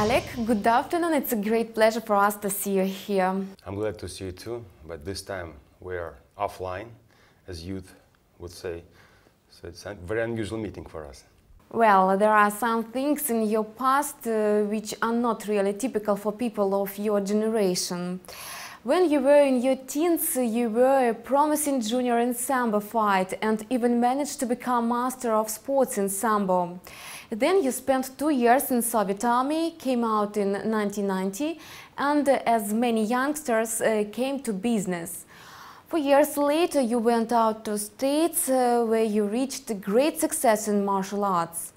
Oleg, good afternoon. It's a great pleasure for us to see you here. I'm glad to see you too, but this time we're offline, as youth would say. So it's a very unusual meeting for us. Well, there are some things in your past which are not really typical for people of your generation. When you were in your teens, you were a promising junior in sambo fight and even managed to become master of sports in sambo. Then you spent 2 years in Soviet Army, came out in 1990, and as many youngsters came to business. 4 years later, you went out to States where you reached great success in martial arts.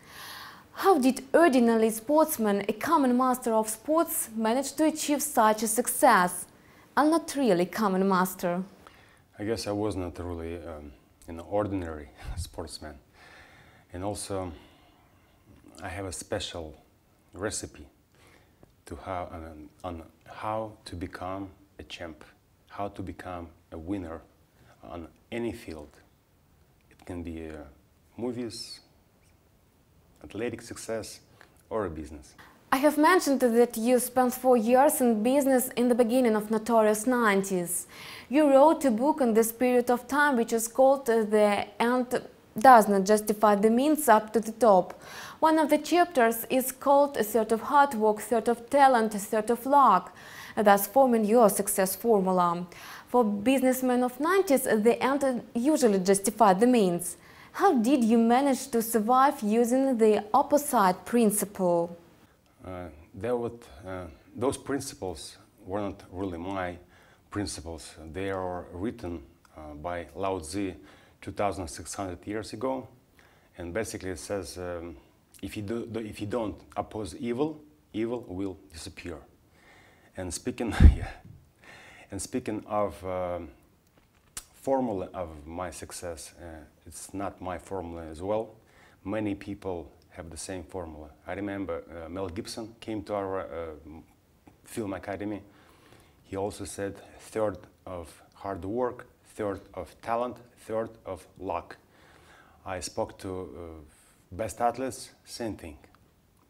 How did ordinary sportsman, a common master of sports, manage to achieve such a success? I'm not really common master. I guess I was not really an ordinary sportsman. And also, I have a special recipe to on how to become a champ, how to become a winner on any field. It can be movies, athletic success, or a business. I have mentioned that you spent 4 years in business in the beginning of notorious 90s. You wrote a book on this period of time which is called The End Does Not Justify the Means Up to the Top. One of the chapters is called A Third of Hard Work, Third of Talent, A Third of Luck, thus forming your success formula. For businessmen of 90s, the end usually justified the means. How did you manage to survive using the opposite principle? Those principles were not really my principles. They are written by Lao Tzu 2,600 years ago, and basically it says, if you don't oppose evil, evil will disappear. And speaking, and speaking of formula of my success, it's not my formula as well. Many people have the same formula. I remember Mel Gibson came to our film academy. He also said third of hard work, third of talent, third of luck. I spoke to best athletes, same thing.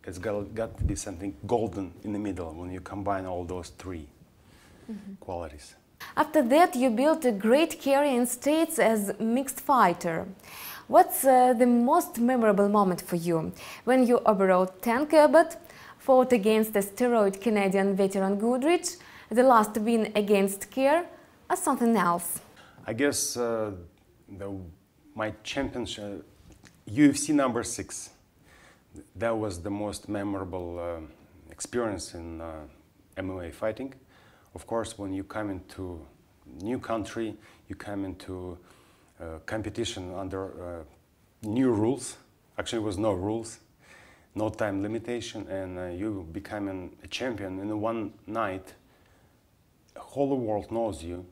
It's got to be something golden in the middle when you combine all those three qualities. After that, you built a great career in States as mixed fighter. What's the most memorable moment for you? When you overrode Tank Abbott, fought against the steroid Canadian veteran Goodrich, the last win against Kerr, or something else? I guess my championship, UFC number 6, that was the most memorable experience in MMA fighting. Of course, when you come into new country, you come into competition under new rules. Actually, there was no rules, no time limitation, and you become a champion in one night. The whole world knows you.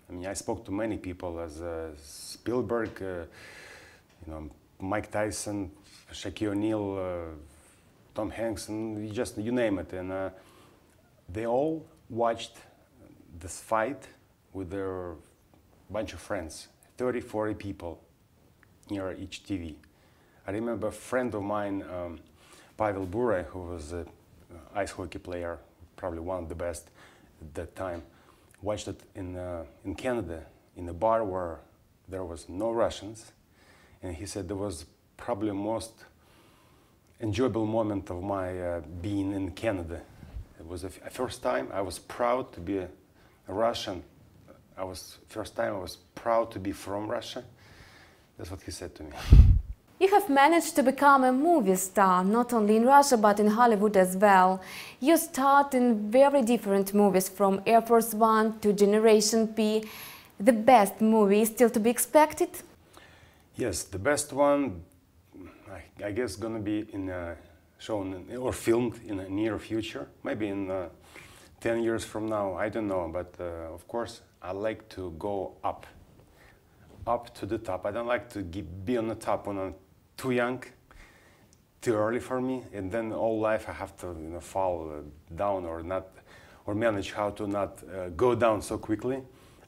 I mean, I spoke to many people, as Spielberg, Mike Tyson, Shaquille O'Neal, Tom Hanks, and you name it, and they all watched this fight with their bunch of friends, 30, 40 people near each TV. I remember a friend of mine, Pavel Bure, who was an ice hockey player, probably one of the best at that time, watched it in Canada, in a bar where there was no Russians, and he said there was probably the most enjoyable moment of my being in Canada. It was the first time I was proud to be a Russian. First time I was proud to be from Russia. That's what he said to me. You have managed to become a movie star, not only in Russia but in Hollywood as well. You starred in very different movies, from Air Force One to Generation P. The best movie is still to be expected? Yes, the best one, I guess, gonna be shown or filmed in the near future, maybe in 10 years from now, I don't know, but of course I like to go up to the top. I don't like to be on the top when I'm too young, too early for me, and then all life I have to fall down or manage how to not go down so quickly.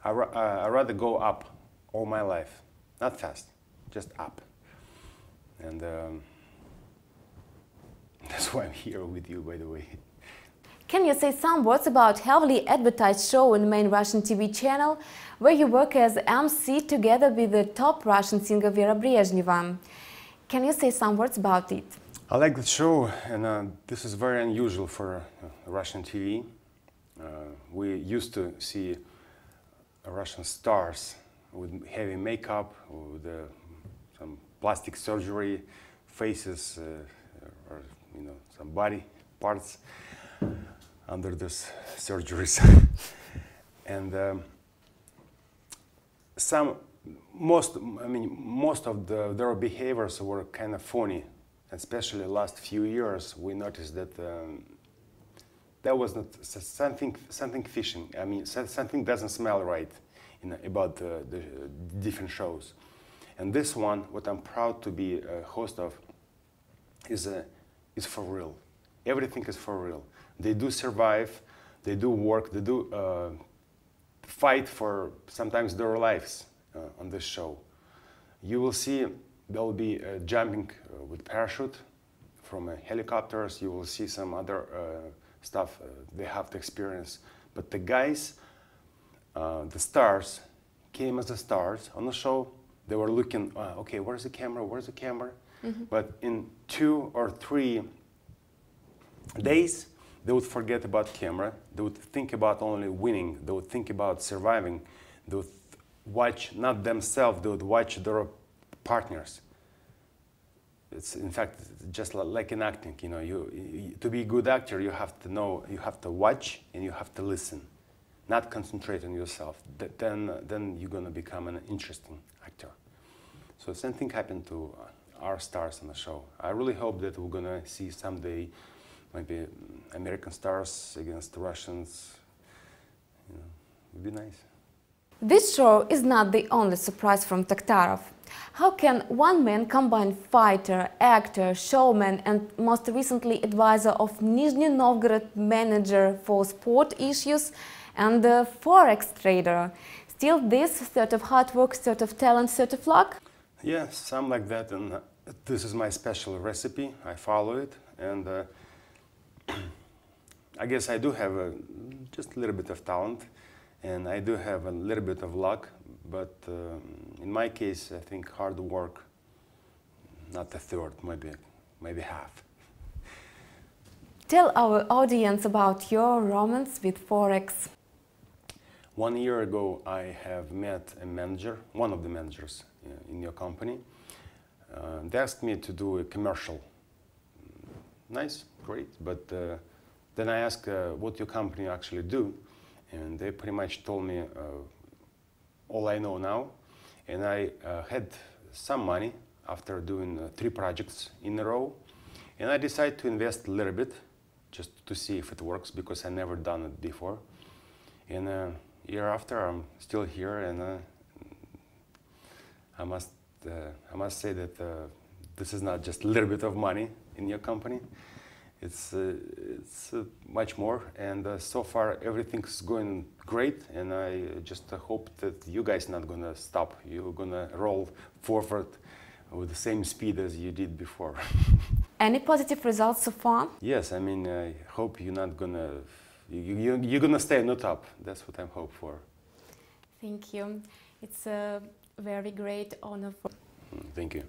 I rather go up all my life, not fast, just up. And That's why I'm here with you, by the way. Can you say some words about heavily advertised show on the main Russian TV channel, where you work as MC together with the top Russian singer Vera Brezhneva? Can you say some words about it? I like the show, and this is very unusual for Russian TV. We used to see Russian stars with heavy makeup, with some plastic surgery, faces, or some body parts under these surgeries, and most of their behaviors were kind of funny. Especially the last few years, we noticed that there was not something fishing. I mean, something doesn't smell right about the different shows. And this one, what I'm proud to be a host of, is for real. Everything is for real. They do survive, they do work, they do fight for sometimes their lives on this show. You will see there will be jumping with parachute from helicopters. You will see some other stuff they have to experience. But the guys, the stars, came as the stars on the show. They were looking, okay, where's the camera? Where's the camera? Mm-hmm. But in 2 or 3 days, they would forget about camera. They would think about only winning. They would think about surviving. They would watch not themselves. They would watch their partners. It's in fact just like in acting. To be a good actor, you have to know, you have to watch and you have to listen, not concentrate on yourself. Then you're gonna become an interesting actor. So same thing happened to our stars on the show. I really hope that we're gonna see someday maybe American stars against the Russians. It'd be nice. This show is not the only surprise from Taktarov. How can one man combine fighter, actor, showman and most recently advisor of Nizhny Novgorod manager for sport issues and a forex trader? Still this sort of hard work, sort of talent, sort of luck? Yeah, some like that, and this is my special recipe. I follow it, and I guess I do have just a little bit of talent, and I do have a little bit of luck, but in my case, I think hard work, not a third, maybe half. Tell our audience about your romance with Forex. 1 year ago, I have met a manager, one of the managers in your company. They asked me to do a commercial. Nice, great, but then I asked what your company actually do, and they pretty much told me all I know now. And I had some money after doing 3 projects in a row, and I decided to invest a little bit just to see if it works, because I never done it before. And a year after, I'm still here, and I must say that this is not just a little bit of money in your company. It's much more, and so far everything's going great, and I just hope that you guys not gonna stop. You're gonna roll forward with the same speed as you did before. Any positive results so far? Yes, I mean, I hope you're not gonna, you're gonna stay on the top. That's what I'm hoping for. Thank you. It's a very great honor for... Thank you.